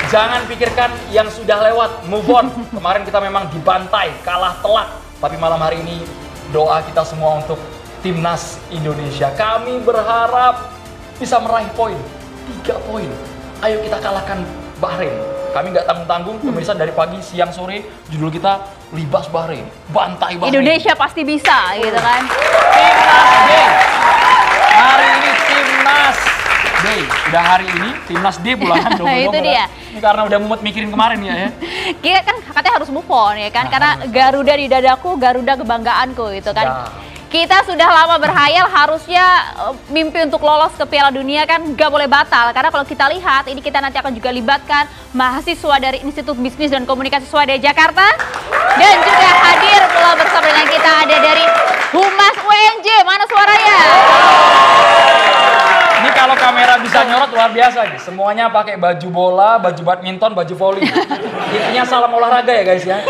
Jangan pikirkan yang sudah lewat, move on. Kemarin kita memang dibantai, kalah telak. Tapi malam hari ini doa kita semua untuk Timnas Indonesia. Kami berharap bisa meraih poin, 3 poin. Ayo kita kalahkan Bahrain. Kami nggak tanggung-tanggung, pemirsa, dari pagi, siang, sore, judul kita Libas Bahrain, bantai Bahrain. Indonesia pasti bisa, gitu kan. Timnas Day. Hari ini Timnas Day. Udah hari ini Timnas D pula kan. Itu dia. Ini karena udah mumet mikirin kemarin ya. Kita kan katanya harus move on ya kan, karena Garuda di dadaku, Garuda kebanggaanku gitu kan. Ya. Kita sudah lama berhayal harusnya mimpi untuk lolos ke Piala Dunia kan nggak boleh batal. Karena kalau kita lihat, ini kita nanti akan juga libatkan mahasiswa dari Institut Bisnis dan Komunikasi Swadaya Jakarta. Dan juga hadir pula bersama dengan kita ada dari Humas UNJ, mana suaranya? Ini kalau kamera bisa nyorot luar biasa nih. Semuanya pakai baju bola, baju badminton, baju volley. Intinya salam olahraga ya guys ya.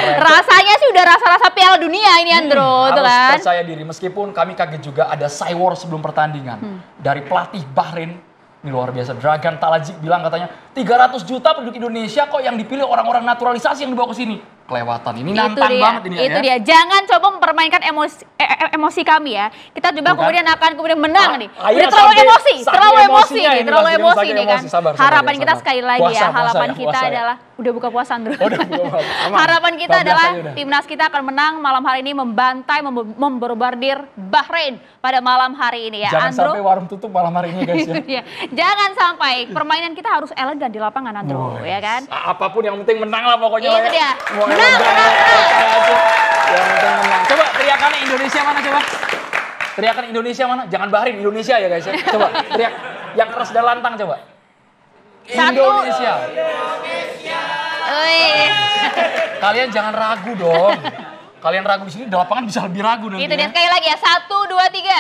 Rasanya sih udah rasa-rasa Piala Dunia ini Andro, tuh kan? Harus percaya diri, meskipun kami kaget juga ada cywar sebelum pertandingan. Dari pelatih Bahrain, ini luar biasa. Dragan Talajic bilang katanya, 300 juta penduduk Indonesia kok yang dipilih orang-orang naturalisasi yang dibawa ke sini. Kelewatan, ini nantang banget ini itu ya. dia, jangan coba mempermainkan emosi kami ya. Kita coba kemudian akan menang nih. Udah terlalu emosi nih kan. Harapan kita sekali lagi ya, harapan kita adalah udah buka puasa Andro. Harapan kita adalah timnas kita akan menang malam hari ini, membantai, memborbardir Bahrain pada malam hari ini ya. Jangan Andro, sampai warung tutup malam hari ini guys ya. Jangan sampai, permainan kita harus elegan di lapangan Andro, ya kan. Apapun yang penting menang lah pokoknya. Itu dia. Yang penting menang. Coba teriakannya Indonesia mana coba? Teriakan Indonesia mana? Jangan Bahrain, Indonesia ya guys ya. Coba teriak yang keras dan lantang coba. Indonesia. Kalian jangan ragu dong. Kalian ragu di sini, di lapangan bisa lebih ragu nanti. Itu dia, sekali lagi ya. 1, 2, 3.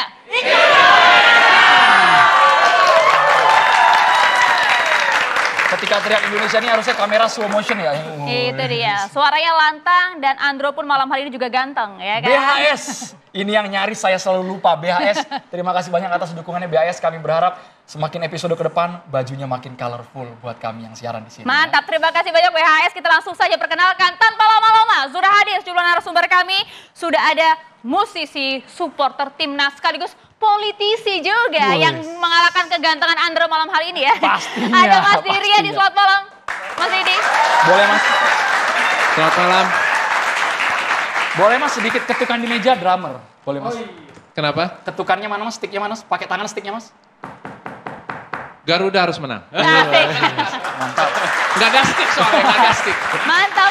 Ketika teriak Indonesia ini harusnya kamera slow motion ya. Itu dia. Suaranya lantang dan Andro pun malam hari ini juga ganteng ya kan. BHS. Ini yang nyaris saya selalu lupa. BHS. Terima kasih banyak atas dukungannya BHS. Kami berharap semakin episode ke depan bajunya makin colorful buat kami yang siaran di sini. Mantap. Terima kasih banyak BHS. Kita langsung saja perkenalkan tanpa lama-lama. Sudah hadir sejumlah narasumber kami. Sudah ada musisi, supporter timnas sekaligus politisi juga yang mengalahkan kegantengan Andro malam hari ini ya. Pastinya. Ada Mas Diri di selamat malam. Mas Didi. Boleh Mas? Selamat malam. Boleh Mas sedikit ketukan di meja drummer. Boleh Mas? Kenapa? Ketukannya mana Mas? Sticknya mana? Pakai tangan sticknya Mas? Garuda harus menang. Mantap. Nggak ada stick soalnya, nggak ada stick. Mantap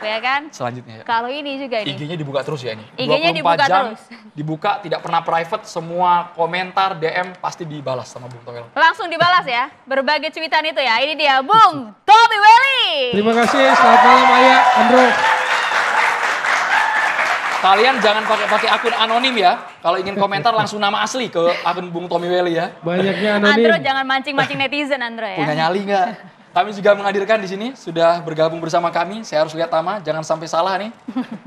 ya kan. Selanjutnya ya. Kalau ini juga ini. IG-nya dibuka terus ya ini. IG-nya 24 dibuka jam, terus. Dibuka, tidak pernah private, semua komentar, DM pasti dibalas sama Bung Toel. Langsung dibalas ya, berbagai cuitan itu ya. Ini dia Bung Tommy Welly. Terima kasih, selamat malam Ayah, Andro. Kalian jangan pakai akun anonim ya. Kalau ingin komentar langsung nama asli ke akun Bung Tommy Welly ya. Banyaknya anonim. Andro jangan mancing-mancing netizen Andro ya. Punya nyali nggak? Kami juga menghadirkan di sini, sudah bergabung bersama kami. Saya harus lihat nama, jangan sampai salah nih.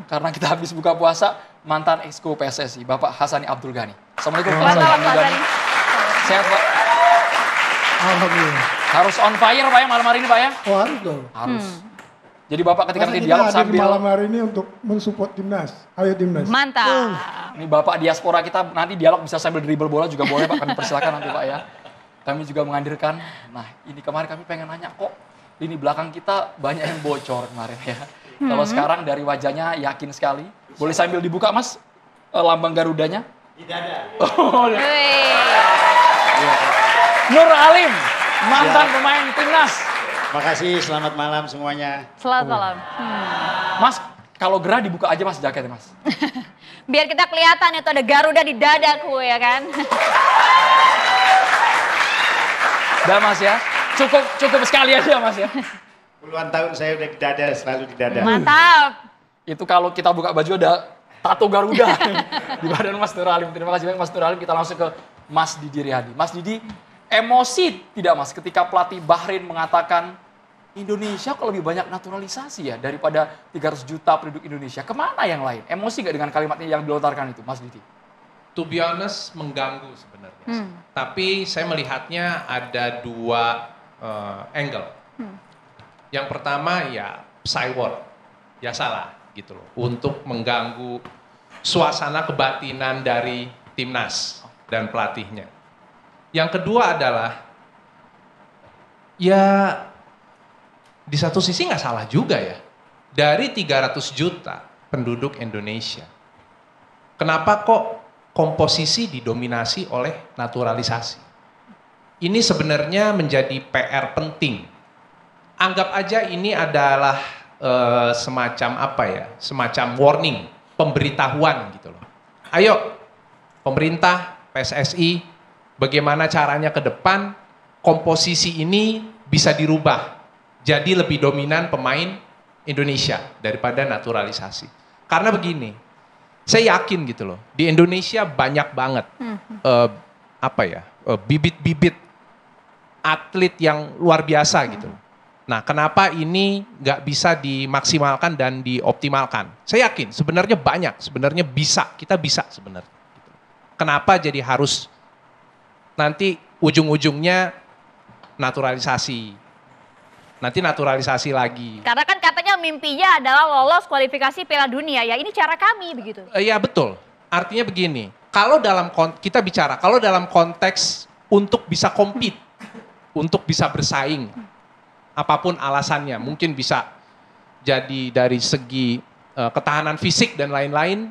Karena kita habis buka puasa, mantan Exco PSSI, Bapak Hasani Abdul Ghani. Assalamualaikum Pak Selamat Hasani Abdul Ghani. Sehat Pak? Alhamdulillah. Harus on fire Pak ya malam hari ini Pak ya? Oh harus dong. Harus. Jadi Bapak ketika nanti Masa kita dialog hadir sambil... malam hari ini untuk mensupport timnas. Ayo timnas. Mantap. Ini Bapak diaspora kita nanti dialog bisa sambil dribble bola juga boleh Pak. Kami persilakan nanti Pak ya. Kami juga menghadirkan, nah ini kemarin kami pengen nanya kok lini belakang kita banyak yang bocor kemarin ya. Kalau sekarang dari wajahnya yakin sekali. Boleh sambil dibuka Mas lambang Garudanya? Tidak ada. Oh, Nur Alim, mantan pemain timnas. Makasih, selamat malam semuanya. Selamat malam. Mas, kalau gerah dibuka aja Mas jaketnya Mas. Biar kita kelihatan itu ada Garuda di dadaku ya kan. Udah Mas ya, cukup sekali aja Mas ya. Puluhan tahun saya udah di dada, selalu di dada. Mantap. Itu kalau kita buka baju ada tato Garuda di badan Mas Nur Alim. Terima kasih banyak Mas Nur Alim. Kita langsung ke Mas Didi Riyadi. Mas Didi, emosi tidak Mas ketika pelatih Bahrain mengatakan Indonesia kok lebih banyak naturalisasi ya daripada 300 juta penduduk Indonesia. Kemana yang lain? Emosi nggak dengan kalimatnya yang dilontarkan itu Mas Didi? To be honest, mengganggu sebenarnya. Tapi saya melihatnya ada dua angle. Yang pertama ya Psy-War, ya salah gitu loh, untuk mengganggu suasana kebatinan dari timnas dan pelatihnya. Yang kedua adalah ya di satu sisi nggak salah juga ya, dari 300 juta penduduk Indonesia, kenapa kok komposisi didominasi oleh naturalisasi? Ini sebenarnya menjadi PR penting. Anggap aja ini adalah semacam apa ya, semacam warning, pemberitahuan gitu loh. Ayo pemerintah, PSSI, bagaimana caranya ke depan komposisi ini bisa dirubah jadi lebih dominan pemain Indonesia daripada naturalisasi. Karena begini, saya yakin gitu loh, di Indonesia banyak banget bibit-bibit atlet yang luar biasa gitu loh. Nah, kenapa ini nggak bisa dimaksimalkan dan dioptimalkan? Saya yakin sebenarnya banyak, sebenarnya bisa, kita bisa sebenarnya. Kenapa jadi harus nanti ujung-ujungnya naturalisasi? Nanti naturalisasi lagi. Karena kan katanya mimpinya adalah lolos kualifikasi Piala Dunia, ya ini cara kami begitu. Iya betul, artinya begini, kalau kita bicara, kalau dalam konteks untuk bisa compete, untuk bisa bersaing, apapun alasannya, mungkin bisa jadi dari segi ketahanan fisik dan lain-lain,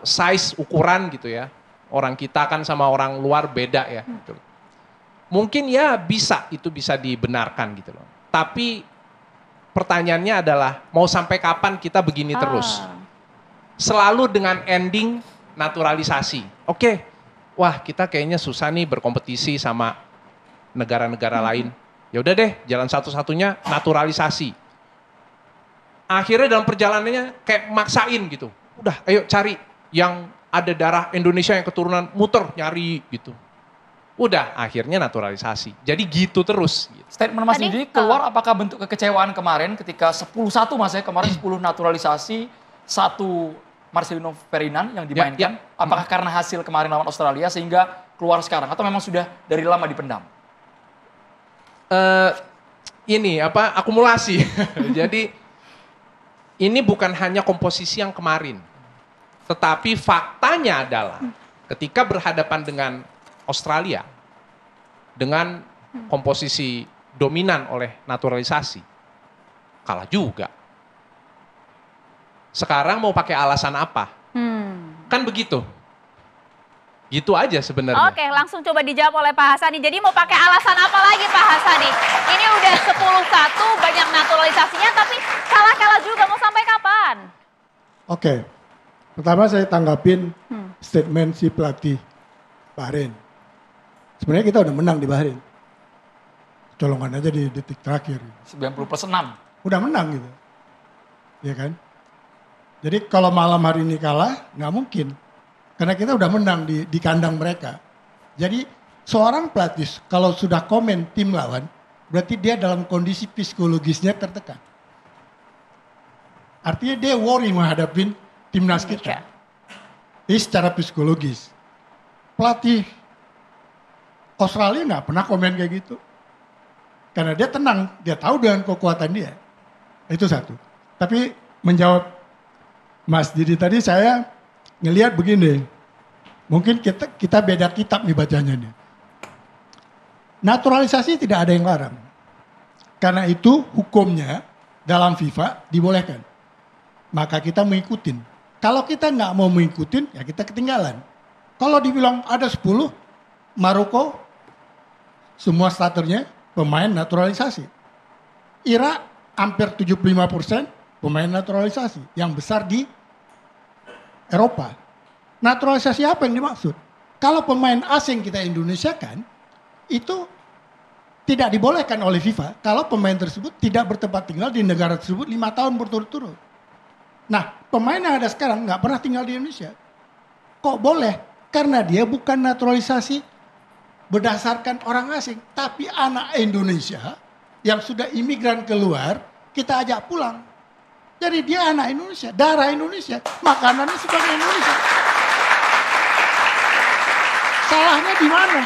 size ukuran gitu ya. Orang kita kan sama orang luar beda ya. Gitu. Mungkin ya itu bisa dibenarkan gitu loh. Tapi pertanyaannya adalah mau sampai kapan kita begini terus? Selalu dengan ending naturalisasi. Oke, wah kita kayaknya susah nih berkompetisi sama negara-negara lain. Ya udah deh, jalan satu-satunya naturalisasi. Akhirnya dalam perjalanannya kayak maksain gitu. Udah, ayo cari yang ada darah Indonesia yang keturunan, muter nyari gitu. Udah, akhirnya naturalisasi. Jadi gitu terus. Gitu. Statement Mas Didi keluar apakah bentuk kekecewaan kemarin ketika 10-1 Mas ya, kemarin 10 naturalisasi, 1 Marcelino Ferdinand yang dimainkan. Apakah karena hasil kemarin lawan Australia sehingga keluar sekarang atau memang sudah dari lama dipendam? Akumulasi. Jadi ini bukan hanya komposisi yang kemarin, tetapi faktanya adalah ketika berhadapan dengan Australia dengan komposisi dominan oleh naturalisasi, kalah juga. Sekarang mau pakai alasan apa? Kan begitu. Gitu aja sebenarnya. Oke, langsung coba dijawab oleh Pak Hasani. Jadi mau pakai alasan apa lagi Pak Hasani? Ini udah 10-1, banyak naturalisasinya, tapi kalah-kalah juga. Mau sampai kapan? Oke, pertama saya tanggapin statement si pelatih Bahrain. Sebenarnya kita udah menang di Bahrain. Colongan aja di detik terakhir. 90+6. Udah menang gitu. Ya kan? Jadi kalau malam hari ini kalah, nggak mungkin. Karena kita udah menang di kandang mereka. Jadi seorang pelatih kalau sudah komen tim lawan, berarti dia dalam kondisi psikologisnya tertekan. Artinya dia worry menghadapi timnas kita. Ini secara psikologis. Pelatih Australia nggak pernah komen kayak gitu. Karena dia tenang, dia tahu dengan kekuatan dia. Itu satu. Tapi menjawab Mas Didi tadi, saya ngelihat begini, mungkin kita beda kitab nih bacanya nih. Naturalisasi tidak ada yang larang. Karena itu hukumnya dalam FIFA dibolehkan. Maka kita mengikutin. Kalau kita nggak mau mengikutin, ya kita ketinggalan. Kalau dibilang ada 10, Maroko semua starternya pemain naturalisasi. Irak hampir 75% pemain naturalisasi. Yang besar di Eropa. Naturalisasi apa yang dimaksud? Kalau pemain asing kita Indonesia kan, itu tidak dibolehkan oleh FIFA kalau pemain tersebut tidak bertempat tinggal di negara tersebut 5 tahun berturut-turut. Nah, pemain yang ada sekarang nggak pernah tinggal di Indonesia. Kok boleh? Karena dia bukan naturalisasi berdasarkan orang asing, tapi anak Indonesia yang sudah imigran keluar, kita ajak pulang. Jadi dia anak Indonesia, darah Indonesia, makanannya sebagai Indonesia. Salahnya di mana?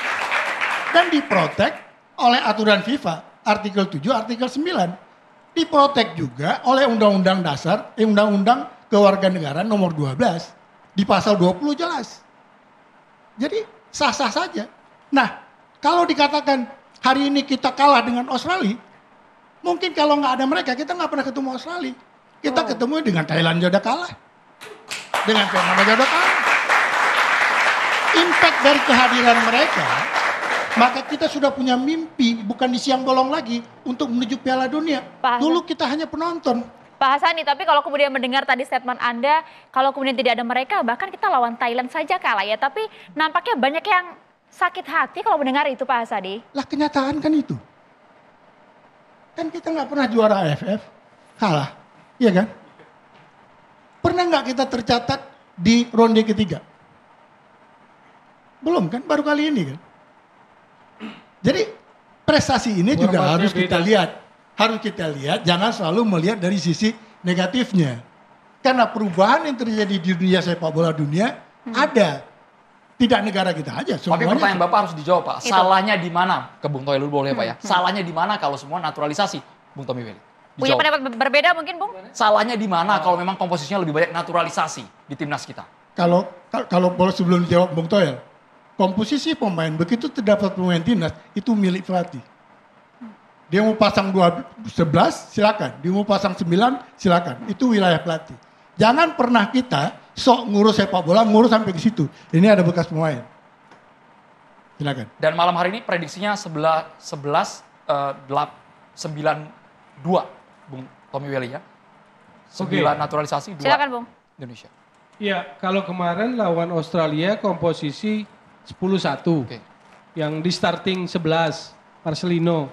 Dan diprotek oleh aturan FIFA, artikel 7, artikel 9. Diprotek juga oleh Undang-Undang Dasar, Undang-Undang Kewarganegaraan nomor 12. Di pasal 20 jelas. Jadi sah-sah saja. Nah, kalau dikatakan hari ini kita kalah dengan Australia, mungkin kalau nggak ada mereka, kita nggak pernah ketemu Australia. Kita ketemu dengan Thailand juga udah kalah. Dengan Vietnam juga udah kalah. Impact dari kehadiran mereka, maka kita sudah punya mimpi, bukan di siang bolong lagi, untuk menuju Piala Dunia. Dulu kita hanya penonton. Pak Hasani, tapi kalau kemudian mendengar tadi statement Anda, kalau kemudian tidak ada mereka, bahkan kita lawan Thailand saja kalah ya. Tapi nampaknya banyak yang sakit hati kalau mendengar itu Pak Hasani. Lah kenyataan kan itu. Kan kita nggak pernah juara AFF, kalah. Iya kan? Pernah nggak kita tercatat di ronde ketiga? Belum kan, baru kali ini kan. Jadi prestasi ini juga harus kita lihat. Harus kita lihat, jangan selalu melihat dari sisi negatifnya. Karena perubahan yang terjadi di dunia sepak bola dunia ada. Tidak negara kita aja. Tapi pertanyaan Bapak harus dijawab Pak. Salahnya di mana? Ke Bung Toel dulu boleh Pak ya. Salahnya di mana kalau semua naturalisasi? Bung Tommy Welly. Punya pendapat berbeda mungkin Bung? Salahnya di mana kalau memang komposisinya lebih banyak naturalisasi di timnas kita? Kalau boleh sebelum dijawab Bung Toel. Komposisi pemain, begitu terdapat pemain timnas, itu milik pelatih. Dia mau pasang 11, silakan. Dia mau pasang 9, silakan. Itu wilayah pelatih. Jangan pernah kita sok ngurus sepak bola, ngurus sampai ke situ. Ini ada bekas pemain. Silakan. Dan malam hari ini prediksinya 9-2 Bung Tommy Welly ya. 9 naturalisasi, 2 silakan, Bung. Indonesia. Iya, kalau kemarin lawan Australia komposisi 10-1. Yang di starting 11, Marcelino.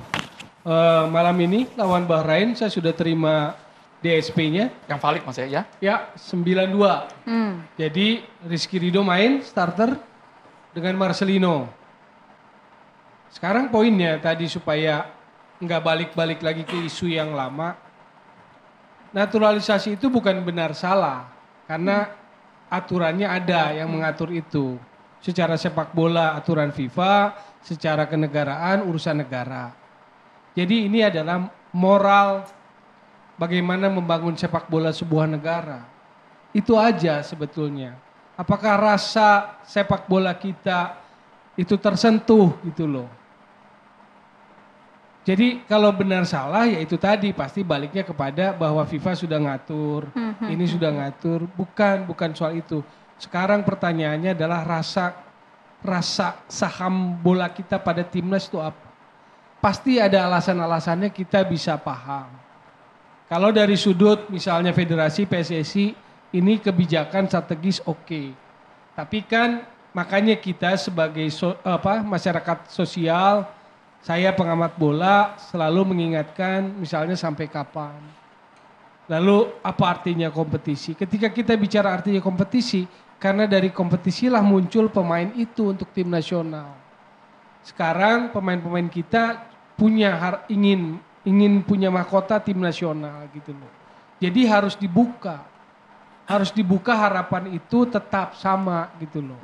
Malam ini lawan Bahrain saya sudah terima DSP-nya. Yang valid Mas ya? Ya, 9-2. Jadi Rizky Ridho main starter dengan Marcelino. Sekarang poinnya tadi supaya nggak balik-balik lagi ke isu yang lama. Naturalisasi itu bukan benar salah. Karena aturannya ada yang mengatur itu. Secara sepak bola aturan FIFA, secara kenegaraan urusan negara. Jadi ini adalah moral bagaimana membangun sepak bola sebuah negara. Itu aja sebetulnya. Apakah rasa sepak bola kita itu tersentuh gitu loh. Jadi kalau benar salah ya itu tadi pasti baliknya kepada bahwa FIFA sudah ngatur, ini sudah ngatur. Bukan soal itu. Sekarang pertanyaannya adalah rasa saham bola kita pada timnas itu apa? Pasti ada alasan-alasannya kita bisa paham. Kalau dari sudut misalnya federasi PSSI ini kebijakan strategis oke. Tapi kan makanya kita sebagai masyarakat sosial, saya pengamat bola selalu mengingatkan misalnya sampai kapan. Lalu apa artinya kompetisi? Ketika kita bicara artinya kompetisi, karena dari kompetisilah muncul pemain itu untuk tim nasional. Sekarang pemain-pemain kita ingin punya mahkota tim nasional gitu loh. Jadi harus dibuka. Harus dibuka harapan itu tetap sama gitu loh.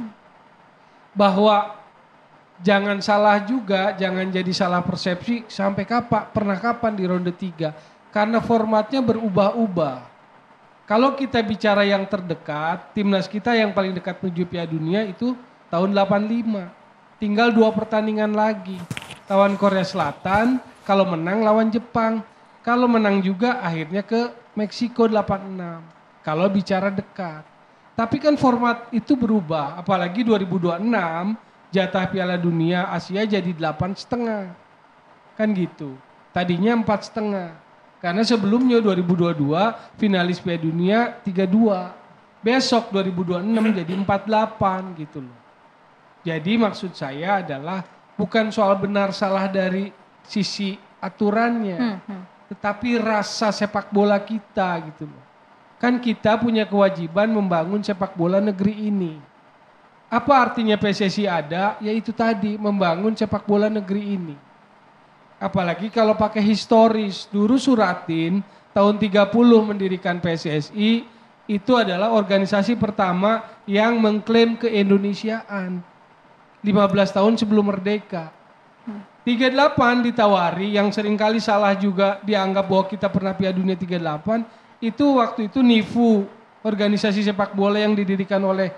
Bahwa jangan salah juga, jangan jadi salah persepsi sampai pernah kapan di ronde 3. Karena formatnya berubah-ubah. Kalau kita bicara yang terdekat, timnas kita yang paling dekat menuju Piala Dunia itu tahun 85. Tinggal 2 pertandingan lagi. Lawan Korea Selatan, kalau menang lawan Jepang. Kalau menang juga akhirnya ke Meksiko 86. Kalau bicara dekat. Tapi kan format itu berubah. Apalagi 2026 jatah Piala Dunia Asia jadi 8,5. Kan gitu. Tadinya 4,5. Karena sebelumnya 2022 finalis Piala Dunia 32. Besok 2026 jadi 48 gitu loh. Jadi maksud saya adalah bukan soal benar salah dari sisi aturannya. Tetapi rasa sepak bola kita gitu loh. Kan kita punya kewajiban membangun sepak bola negeri ini. Apa artinya PSSI ada? Yaitu tadi membangun sepak bola negeri ini. Apalagi kalau pakai historis. Dulu Suratin tahun 30 mendirikan PSSI itu adalah organisasi pertama yang mengklaim keindonesiaan. 15 tahun sebelum merdeka. 38 ditawari, yang seringkali salah juga dianggap bahwa kita pernah Piala Dunia 38, itu waktu itu NIFU, organisasi sepak bola yang didirikan oleh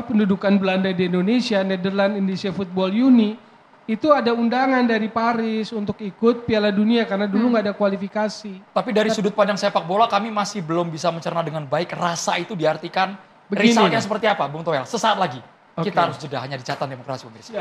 pendudukan Belanda di Indonesia, Netherlands Indonesia Football Uni, itu ada undangan dari Paris untuk ikut Piala Dunia karena dulu nggak ada kualifikasi. Tapi dari sudut pandang sepak bola kami masih belum bisa mencerna dengan baik rasa itu diartikan. Risalnya seperti apa, Bung Toel? Sesaat lagi. Kita harus jeda hanya di Catatan Demokrasi, pemirsa.